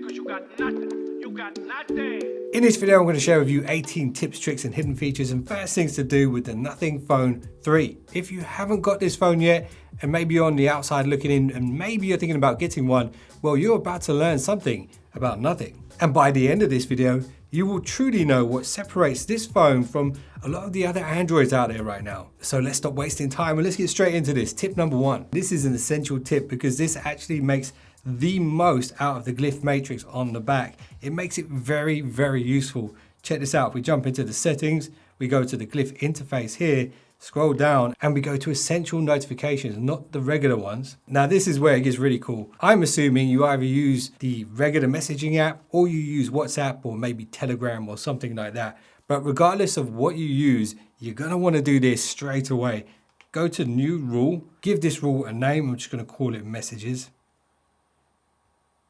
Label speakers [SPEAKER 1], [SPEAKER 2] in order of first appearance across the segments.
[SPEAKER 1] because you got nothing. You got nothing.
[SPEAKER 2] In this video, I'm going to share with you 18 tips, tricks, and hidden features and first things to do with the Nothing Phone 3. If you haven't got this phone yet, and maybe you're on the outside looking in, and maybe you're thinking about getting one, well, you're about to learn something about nothing. And by the end of this video, you will truly know what separates this phone from a lot of the other Androids out there right now. So let's stop wasting time and let's get straight into this. Tip number 1. This is an essential tip because this actually makes the most out of the glyph matrix on the back. It makes it very, very useful. Check this out. If we jump into the settings, we go to the glyph interface here, scroll down, and we go to essential notifications, not the regular ones. Now this is where it gets really cool. I'm assuming you either use the regular messaging app or you use WhatsApp or maybe Telegram or something like that. But regardless of what you use, you're gonna wanna do this straight away. Go to new rule, give this rule a name. I'm just gonna call it messages.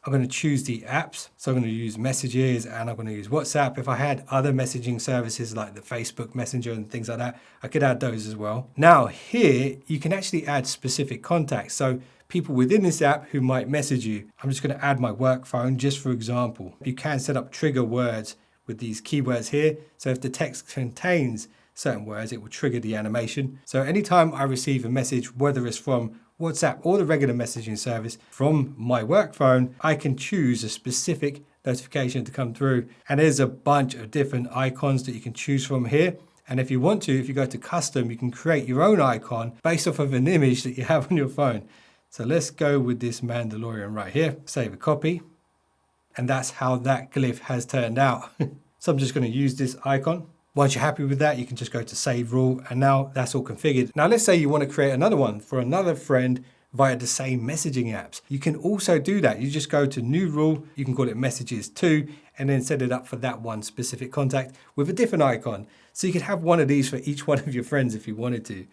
[SPEAKER 2] I'm going to choose the apps. So I'm going to use messages and I'm going to use WhatsApp. If I had other messaging services like the Facebook Messenger and things like that, I could add those as well. Now here, you can actually add specific contacts. So people within this app who might message you. I'm just going to add my work phone just for example. You can set up trigger words with these keywords here. So if the text contains certain words, it will trigger the animation. So anytime I receive a message, whether it's from WhatsApp or the regular messaging service from my work phone, I can choose a specific notification to come through. And there's a bunch of different icons that you can choose from here. And if you want to, if you go to custom, you can create your own icon based off of an image that you have on your phone. So let's go with this Mandalorian right here, save a copy. And that's how that glyph has turned out. So I'm just going to use this icon. Once you're happy with that, you can just go to save rule and now that's all configured. Now let's say you want to create another one for another friend via the same messaging apps. You can also do that. You just go to new rule, you can call it messages 2 and then set it up for that one specific contact with a different icon. So you could have one of these for each one of your friends if you wanted to.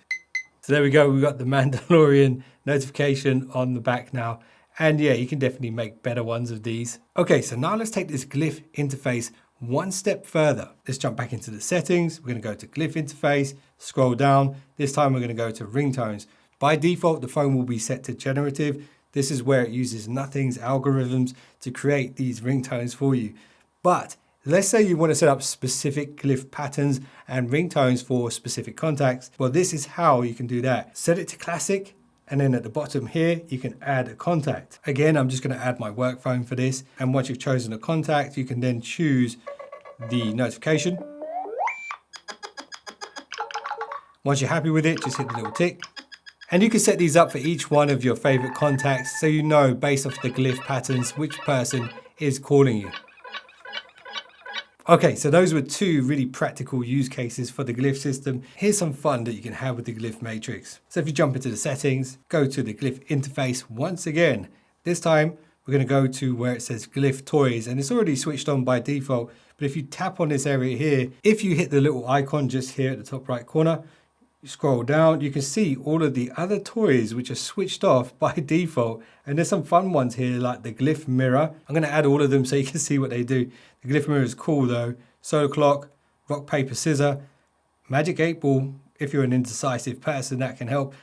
[SPEAKER 2] So there we go, we've got the Mandalorian notification on the back now. And yeah, you can definitely make better ones of these. Okay, so now let's take this glyph interface one step further. Let's jump back into the settings. We're going to go to glyph interface, scroll down. This time we're going to go to ringtones. By default, the phone will be set to generative. This is where it uses Nothing's algorithms to create these ringtones for you. But let's say you want to set up specific glyph patterns and ringtones for specific contacts. Well, this is how you can do that. Set it to classic. And then at the bottom here, you can add a contact. Again, I'm just going to add my work phone for this. And once you've chosen a contact, you can then choose the notification. Once you're happy with it, just hit the little tick. And you can set these up for each one of your favorite contacts so you know based off the glyph patterns which person is calling you. Okay, so those were two really practical use cases for the glyph system. Here's some fun that you can have with the glyph matrix. So if you jump into the settings, go to the glyph interface once again. This time, we're going to go to where it says glyph toys, and it's already switched on by default. But if you tap on this area here, if you hit the little icon just here at the top right corner, you scroll down, you can see all of the other toys which are switched off by default. And there's some fun ones here like the glyph mirror. I'm going to add all of them so you can see what they do. The glyph mirror is cool though. Solar clock, rock, paper, scissor, magic 8 ball. If you're an indecisive person, that can help.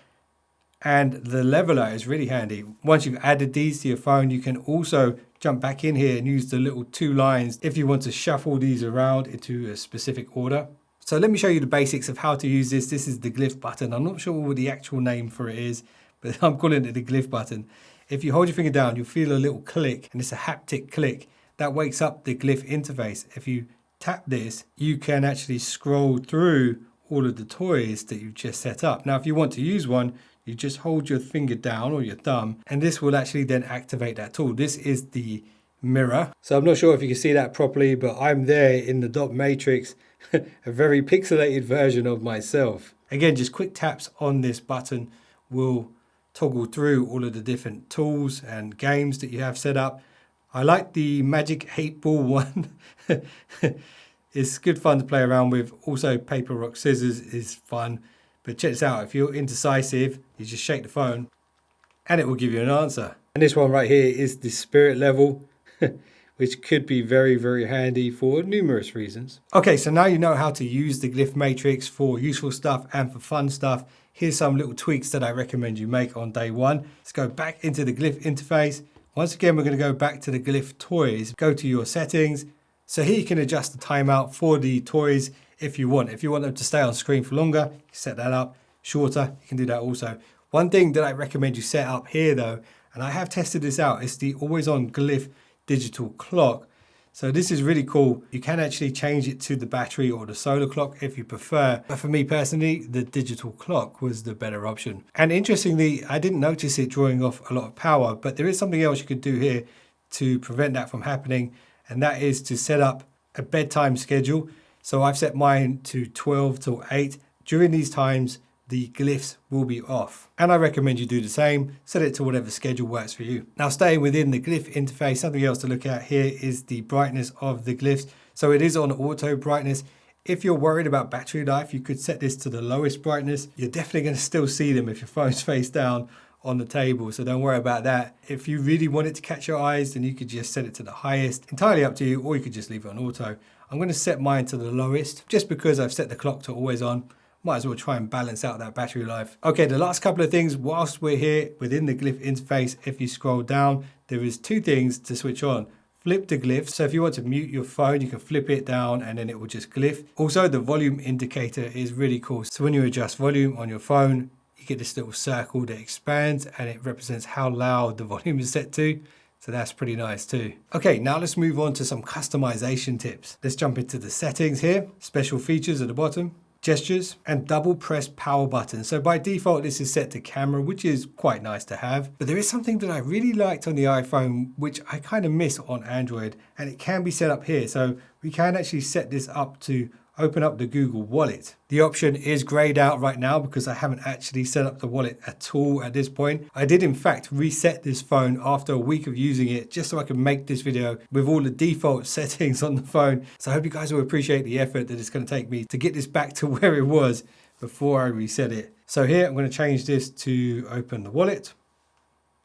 [SPEAKER 2] And the leveler is really handy. Once you've added these to your phone, you can also jump back in here and use the little 2 lines if you want to shuffle these around into a specific order. So let me show you the basics of how to use this. This is the glyph button. I'm not sure what the actual name for it is, but I'm calling it the glyph button. If you hold your finger down, you'll feel a little click, and it's a haptic click. That wakes up the glyph interface. If you tap this, you can actually scroll through all of the toys that you've just set up. Now, if you want to use one, you just hold your finger down or your thumb, and this will actually then activate that tool. This is the mirror. So I'm not sure if you can see that properly, but I'm there in the dot matrix, a very pixelated version of myself. Again, just quick taps on this button will toggle through all of the different tools and games that you have set up. I like the magic 8 ball one. It's good fun to play around with. Also, paper, rock, scissors is fun. But check this out. If you're indecisive, you just shake the phone and it will give you an answer. And this one right here is the spirit level, which could be very, very handy for numerous reasons. Okay, so now you know how to use the glyph matrix for useful stuff and for fun stuff. Here's some little tweaks that I recommend you make on day one. Let's go back into the glyph interface, Once again, we're going to go back to the Glyph toys, go to your settings. So here you can adjust the timeout for the toys if you want. If you want them to stay on screen for longer, you can set that up. Shorter, you can do that also. One thing that I recommend you set up here though, and I have tested this out, is the always on Glyph digital clock. So this is really cool. You can actually change it to the battery or the solar clock if you prefer. But for me personally, the digital clock was the better option. And interestingly, I didn't notice it drawing off a lot of power, but there is something else you could do here to prevent that from happening. And that is to set up a bedtime schedule. So I've set mine to 12 till 8. During these times, the glyphs will be off. And I recommend you do the same. Set it to whatever schedule works for you. Now, staying within the glyph interface, something else to look at here is the brightness of the glyphs. So it is on auto brightness. If you're worried about battery life, you could set this to the lowest brightness. You're definitely going to still see them if your phone's face down on the table, so don't worry about that. If you really want it to catch your eyes, then you could just set it to the highest. Entirely up to you, or you could just leave it on auto. I'm going to set mine to the lowest just because I've set the clock to always on. Might as well try and balance out that battery life. Okay, the last couple of things whilst we're here within the glyph interface, if you scroll down, there is two things to switch on. Flip the glyph. So if you want to mute your phone, you can flip it down and then it will just glyph. Also, the volume indicator is really cool. So when you adjust volume on your phone, you get this little circle that expands and it represents how loud the volume is set to. So that's pretty nice too. Okay, now let's move on to some customization tips. Let's jump into the settings here. Special features at the bottom. Gestures and double press power button. So by default, this is set to camera, which is quite nice to have. But there is something that I really liked on the iPhone, which I kind of miss on Android, and it can be set up here. So we can actually set this up to open up the Google Wallet. The option is grayed out right now because I haven't actually set up the wallet at all at this point. I did in fact reset this phone after a week of using it just so I could make this video with all the default settings on the phone. So I hope you guys will appreciate the effort that it's going to take me to get this back to where it was before I reset it. So here I'm going to change this to open the wallet,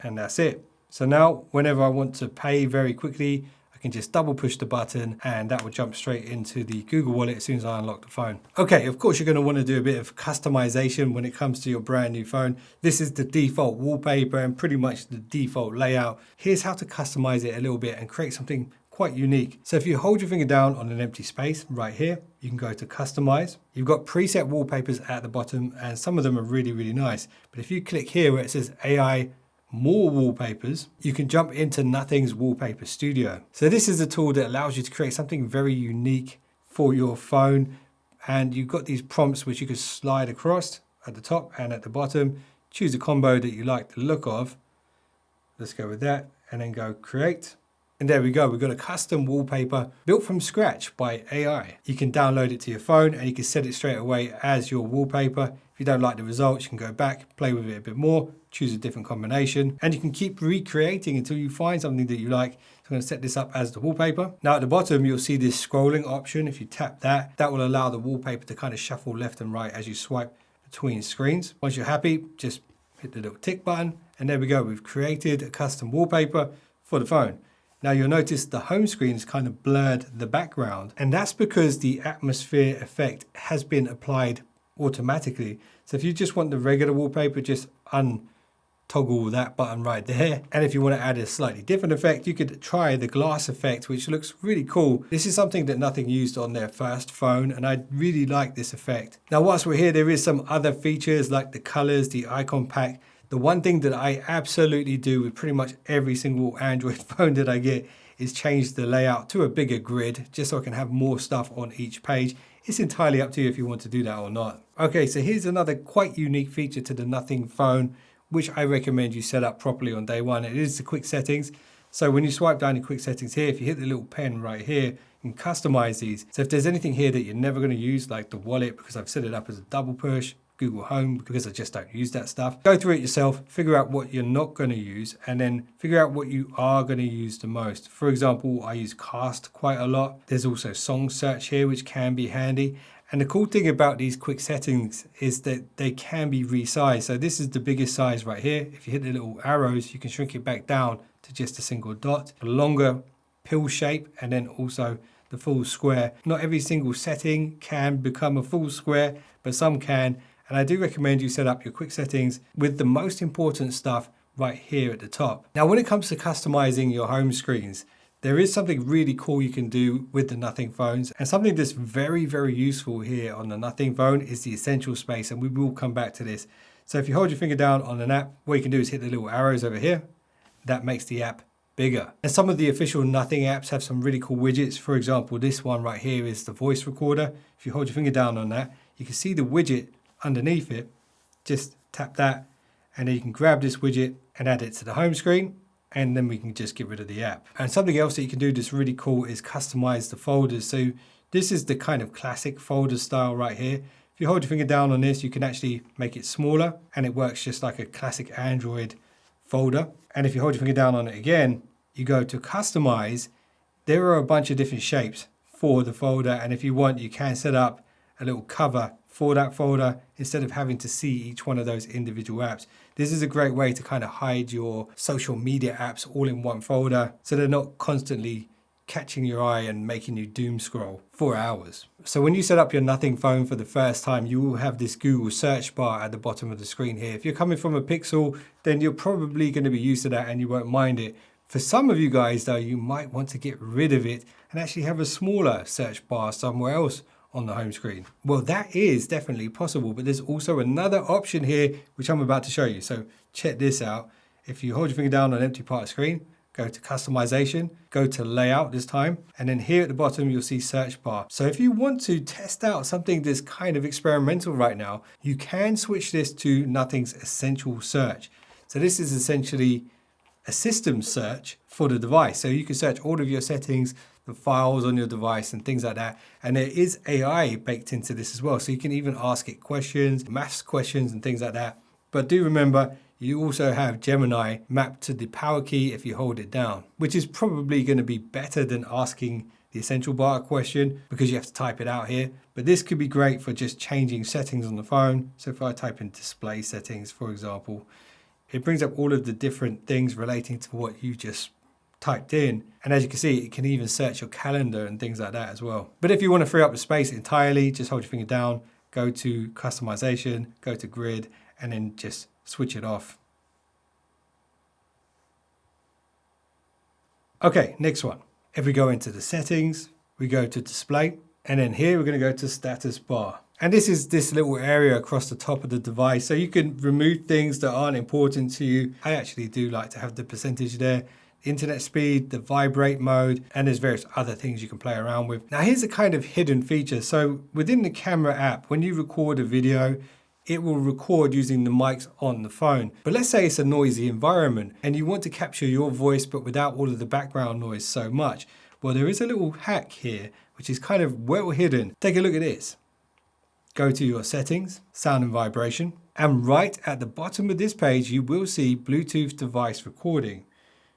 [SPEAKER 2] and that's it. So now whenever I want to pay very quickly, I can just double push the button and that will jump straight into the Google Wallet as soon as I unlock the phone. Okay, of course you're going to want to do a bit of customization when it comes to your brand new phone. This is the default wallpaper and pretty much the default layout. Here's how to customize it a little bit and create something quite unique. So if you hold your finger down on an empty space right here, you can go to customize. You've got preset wallpapers at the bottom and some of them are really, really nice. But if you click here where it says AI more wallpapers, you can jump into Nothing's Wallpaper Studio. So this is a tool that allows you to create something very unique for your phone. And you've got these prompts which you can slide across at the top and at the bottom. Choose a combo that you like the look of. Let's go with that and then go create. And there we go, we've got a custom wallpaper built from scratch by AI. You can download it to your phone and you can set it straight away as your wallpaper. If you don't like the results, you can go back, play with it a bit more, choose a different combination, and you can keep recreating until you find something that you like. So I'm going to set this up as the wallpaper. Now at the bottom, you'll see this scrolling option. If you tap that, that will allow the wallpaper to kind of shuffle left and right as you swipe between screens. Once you're happy, just hit the little tick button, and there we go. We've created a custom wallpaper for the phone. Now you'll notice the home screen has kind of blurred the background, and that's because the atmosphere effect has been applied automatically. So if you just want the regular wallpaper, just untoggle that button right there. And if you want to add a slightly different effect, you could try the glass effect, which looks really cool. This is something that Nothing used on their first phone, and I really like this effect. Now whilst we're here, there is some other features like the colors, the icon pack. The one thing that I absolutely do with pretty much every single Android phone that I get is change the layout to a bigger grid, just so I can have more stuff on each page. It's entirely up to you if you want to do that or not. Okay, so here's another quite unique feature to the Nothing phone, which I recommend you set up properly on day one. It is the quick settings. So when you swipe down your quick settings here, if you hit the little pen right here, you can customize these. So if there's anything here that you're never going to use, like the wallet, because I've set it up as a double push, Google Home, because I just don't use that stuff. Go through it yourself, figure out what you're not going to use, and then figure out what you are going to use the most. For example, I use Cast quite a lot. There's also song search here, which can be handy. And the cool thing about these quick settings is that they can be resized. So this is the biggest size right here. If you hit the little arrows, you can shrink it back down to just a single dot. A longer pill shape, and then also the full square. Not every single setting can become a full square, but some can. And I do recommend you set up your quick settings with the most important stuff right here at the top. Now, when it comes to customizing your home screens, there is something really cool you can do with the Nothing phones, and something that's very, very useful here on the Nothing phone is the essential space, and we will come back to this. So if you hold your finger down on an app, what you can do is hit the little arrows over here. That makes the app bigger. And some of the official Nothing apps have some really cool widgets. For example, this one right here is the voice recorder. If you hold your finger down on that, you can see the widget underneath it. Just tap that, and then you can grab this widget and add it to the home screen, and then we can just get rid of the app. And something else that you can do that's really cool is customize the folders. So this is the kind of classic folder style right here. If you hold your finger down on this, you can actually make it smaller, and it works just like a classic Android folder. And if you hold your finger down on it again, you go to customize. There are a bunch of different shapes for the folder, and if you want, you can set up a little cover for that folder instead of having to see each one of those individual apps. This is a great way to kind of hide your social media apps all in one folder, so they're not constantly catching your eye and making you doom scroll for hours. So when you set up your Nothing phone for the first time, you will have this Google search bar at the bottom of the screen here. If you're coming from a Pixel, then you're probably going to be used to that and you won't mind it. For some of you guys though, you might want to get rid of it and actually have a smaller search bar somewhere else on the home screen. Well, that is definitely possible, but there's also another option here, which I'm about to show you. So check this out. If you hold your finger down on an empty part of the screen, go to customization, go to layout this time, and then here at the bottom, you'll see search bar. So if you want to test out something that's kind of experimental right now, you can switch this to Nothing's essential search. So this is essentially a system search for the device. So you can search all of your settings, the files on your device and things like that. And there is AI baked into this as well. So you can even ask it questions, maths questions and things like that. But do remember, you also have Gemini mapped to the power key if you hold it down, which is probably going to be better than asking the essential bar question because you have to type it out here. But this could be great for just changing settings on the phone. So if I type in display settings, for example, it brings up all of the different things relating to what you just typed in. And as you can see, it can even search your calendar and things like that as well. But if you want to free up the space entirely, just hold your finger down, go to customization, go to grid, and then just switch it off. Okay, next one. If we go into the settings, we go to display, and then here we're going to go to status bar. And this is this little area across the top of the device. So you can remove things that aren't important to you. I actually do like to have the percentage there, internet speed, the vibrate mode, and there's various other things you can play around with. Now here's a kind of hidden feature. So within the camera app, when you record a video, it will record using the mics on the phone. But let's say it's a noisy environment and you want to capture your voice, but without all of the background noise so much. Well, there is a little hack here, which is kind of well hidden. Take a look at this. Go to your settings, sound and vibration, and right at the bottom of this page, you will see Bluetooth device recording.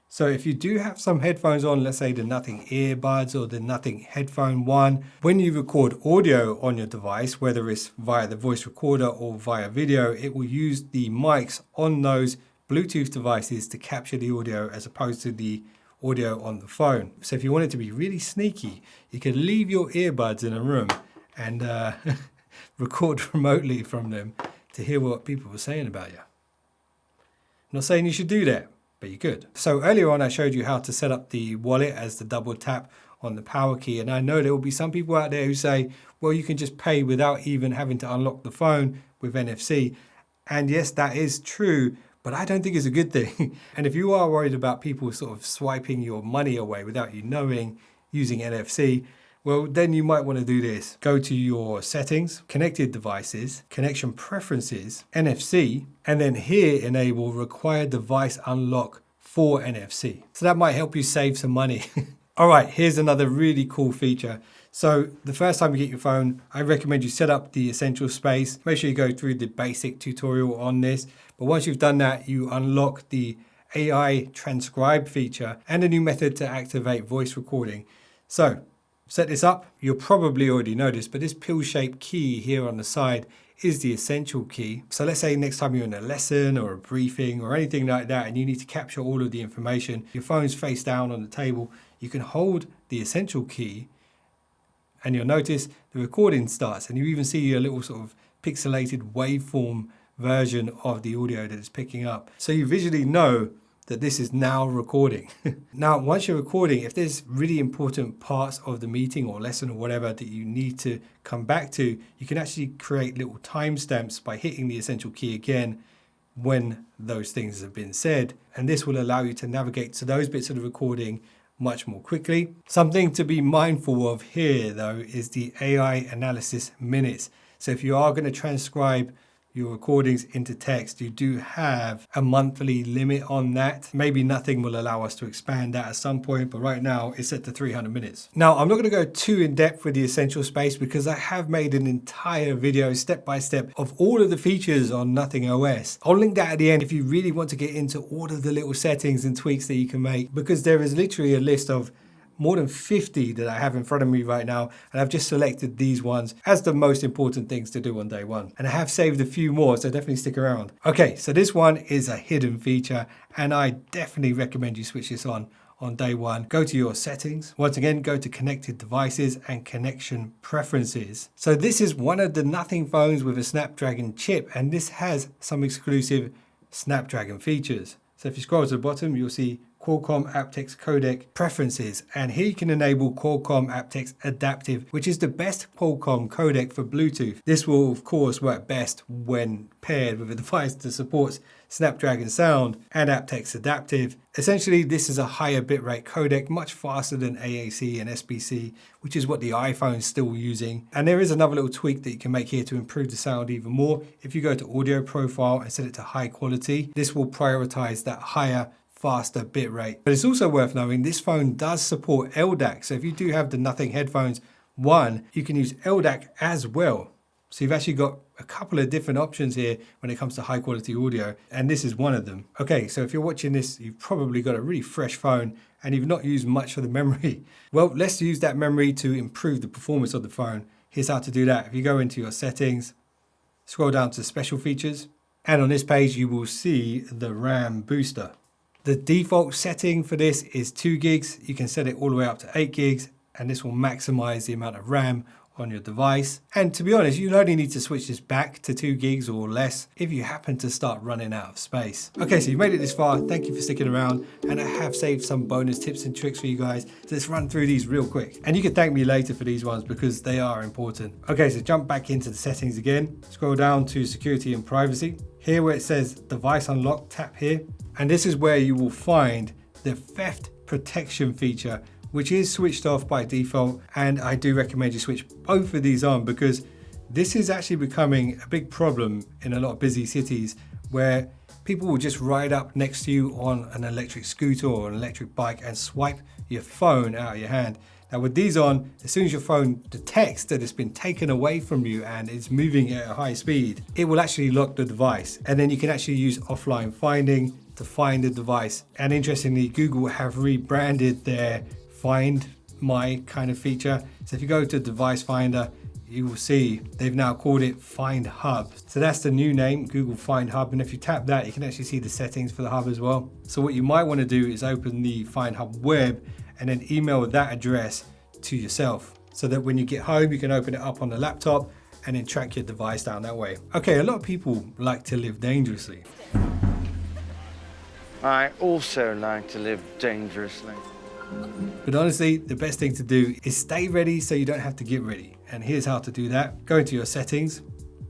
[SPEAKER 2] So if you do have some headphones on, let's say the Nothing earbuds or the Nothing headphone one, when you record audio on your device, whether it's via the voice recorder or via video, it will use the mics on those Bluetooth devices to capture the audio as opposed to the audio on the phone. So if you want it to be really sneaky, you can leave your earbuds in a room and record remotely from them to hear what people were saying about you. I'm not saying you should do that, but you could. So earlier on, I showed you how to set up the wallet as the double tap on the power key. And I know there will be some people out there who say, well, you can just pay without even having to unlock the phone with NFC. And yes, that is true, but I don't think it's a good thing. And if you are worried about people sort of swiping your money away without you knowing using NFC, well, then you might want to do this. Go to your settings, connected devices, connection preferences, NFC, and then here enable required device unlock for NFC. So that might help you save some money. All right, here's another really cool feature. So the first time you get your phone, I recommend you set up the essential space. Make sure you go through the basic tutorial on this. But once you've done that, you unlock the AI transcribe feature and a new method to activate voice recording. So set this up. You'll probably already know this, but this pill-shaped key here on the side is the essential key. So let's say next time you're in a lesson or a briefing or anything like that, and you need to capture all of the information, your phone's face down on the table, you can hold the essential key and you'll notice the recording starts, and you even see a little sort of pixelated waveform version of the audio that it's picking up. So you visually know that this is now recording. Now, once you're recording, if there's really important parts of the meeting or lesson or whatever that you need to come back to, you can actually create little timestamps by hitting the essential key again when those things have been said. And this will allow you to navigate to those bits of the recording much more quickly. Something to be mindful of here though is the AI analysis minutes. So if you are going to transcribe your recordings into text, you do have a monthly limit on that. Maybe nothing will allow us to expand that at some point, but right now it's set to 300 minutes. Now, I'm not going to go too in depth with the essential space because I have made an entire video step by step of all of the features on Nothing OS. I'll link that at the end if you really want to get into all of the little settings and tweaks that you can make, because there is literally a list of more than 50 that I have in front of me right now, and I've just selected these ones as the most important things to do on day one. And I have saved a few more, so definitely stick around. Okay, so this one is a hidden feature, and I definitely recommend you switch this on day one. Go to your settings. Once again, go to connected devices and connection preferences. So this is one of the Nothing phones with a Snapdragon chip, and this has some exclusive Snapdragon features. So if you scroll to the bottom, you'll see Qualcomm aptX codec preferences, and here you can enable Qualcomm aptX adaptive, which is the best Qualcomm codec for Bluetooth. This will of course work best when paired with a device that supports Snapdragon sound and aptX adaptive. Essentially, this is a higher bitrate codec, much faster than AAC and SBC, which is what the iPhone's still using. And there is another little tweak that you can make here to improve the sound even more. If you go to audio profile and set it to high quality, this will prioritize that higher faster bitrate. But it's also worth knowing this phone does support LDAC. So if you do have the Nothing Headphones 1, you can use LDAC as well. So you've actually got a couple of different options here when it comes to high quality audio, and this is one of them. Okay, so if you're watching this, you've probably got a really fresh phone and you've not used much of the memory. Well, let's use that memory to improve the performance of the phone. Here's how to do that. If you go into your settings, scroll down to special features, and on this page you will see the RAM booster. The default setting for this is 2 gigs. You can set it all the way up to 8 gigs, and this will maximize the amount of RAM on your device. And to be honest, you'll only need to switch this back to 2 gigs or less if you happen to start running out of space. Okay, so you made it this far. Thank you for sticking around, and I have saved some bonus tips and tricks for you guys. So let's run through these real quick. And you can thank me later for these ones because they are important. Okay, so jump back into the settings again. Scroll down to security and privacy. Here where it says device unlock, tap here. And this is where you will find the theft protection feature, which is switched off by default. And I do recommend you switch both of these on because this is actually becoming a big problem in a lot of busy cities where people will just ride up next to you on an electric scooter or an electric bike and swipe your phone out of your hand. Now with these on, as soon as your phone detects that it's been taken away from you and it's moving at a high speed, it will actually lock the device. And then you can actually use offline finding to find the device. And interestingly, Google have rebranded their Find My kind of feature. So if you go to Device Finder, you will see they've now called it Find Hub. So that's the new name, Google Find Hub. And if you tap that, you can actually see the settings for the hub as well. So what you might want to do is open the Find Hub web and then email that address to yourself so that when you get home, you can open it up on the laptop and then track your device down that way. Okay, a lot of people like to live dangerously.
[SPEAKER 3] I also like to live dangerously.
[SPEAKER 2] But honestly, the best thing to do is stay ready so you don't have to get ready. And here's how to do that. Go into your settings,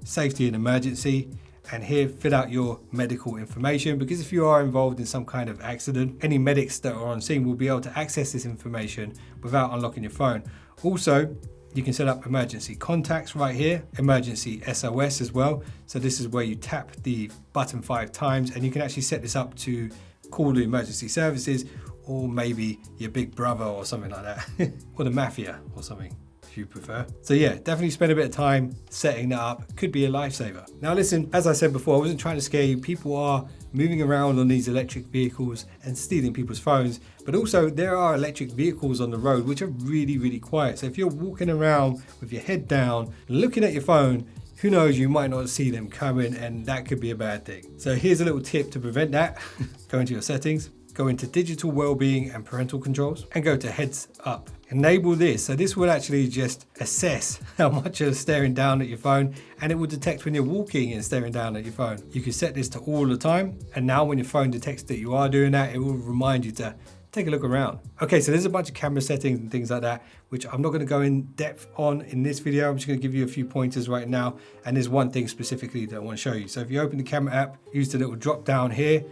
[SPEAKER 2] safety and emergency, and here fill out your medical information, because if you are involved in some kind of accident, any medics that are on scene will be able to access this information without unlocking your phone. Also, you can set up emergency contacts right here, emergency SOS as well. So this is where you tap the button 5 times and you can actually set this up to call the emergency services, or maybe your big brother or something like that, or the mafia or something if you prefer. So yeah, definitely spend a bit of time setting that up. Could be a lifesaver. Now listen, as I said before, I wasn't trying to scare you. People are moving around on these electric vehicles and stealing people's phones, but also there are electric vehicles on the road which are really, really quiet. So if you're walking around with your head down, looking at your phone, who knows, you might not see them coming, and that could be a bad thing. So here's a little tip to prevent that. Go into your settings, go into digital wellbeing and parental controls, and go to heads up enable this. So this will actually just assess how much you're staring down at your phone, and it will detect when you're walking and staring down at your phone. You can set this to all the time, and now when your phone detects that you are doing that, it will remind you to take a look around. Okay, so there's a bunch of camera settings and things like that, which I'm not going to go in depth on in this video. I'm just going to give you a few pointers right now, and there's one thing specifically that I want to show you. So if you open the camera app, use the little drop down here,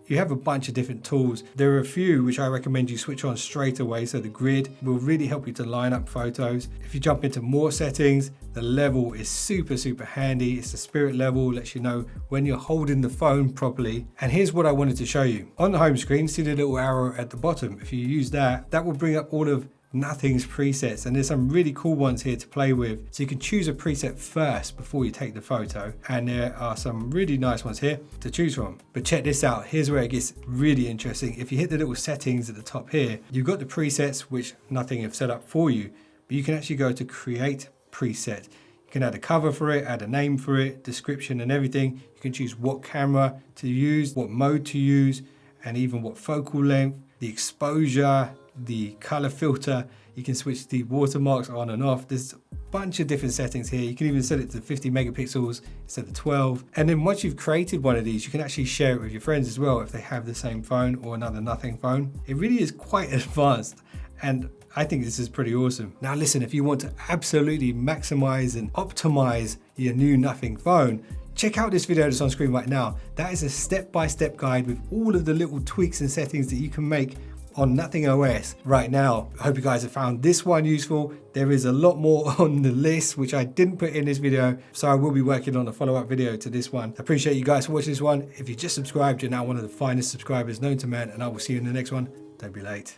[SPEAKER 2] you have a bunch of different tools. There are a few which I recommend you switch on straight away. So the grid will really help you to line up photos. If you jump into more settings, the level is super handy. It's the spirit level, lets you know when you're holding the phone properly. And here's what I wanted to show you. On the home screen, see the little arrow at the bottom. If you use that, that will bring up all of Nothing's presets, and there's some really cool ones here to play with. So you can choose a preset first before you take the photo, and there are some really nice ones here to choose from. But check this out, here's where it gets really interesting. If you hit the little settings at the top here, you've got the presets which Nothing have set up for you, but you can actually go to create preset. You can add a cover for it, add a name for it, description and everything. You can choose what camera to use, what mode to use, and even what focal length, the exposure, the color filter. You can switch the watermarks on and off. There's a bunch of different settings here. You can even set it to 50 megapixels instead of 12. And then once you've created one of these, you can actually share it with your friends as well if they have the same phone or another Nothing phone. It really is quite advanced, and I think this is pretty awesome. Now listen, if you want to absolutely maximize and optimize your new Nothing phone, check out this video that's on screen right now. That is a step-by-step guide with all of the little tweaks and settings that you can make on Nothing OS right now. I hope you guys have found this one useful. There is a lot more on the list which I didn't put in this video, so I will be working on a follow-up video to this one. I appreciate you guys for watching this one. If you just subscribed, you're now one of the finest subscribers known to man, and I will see you in the next one. Don't be late.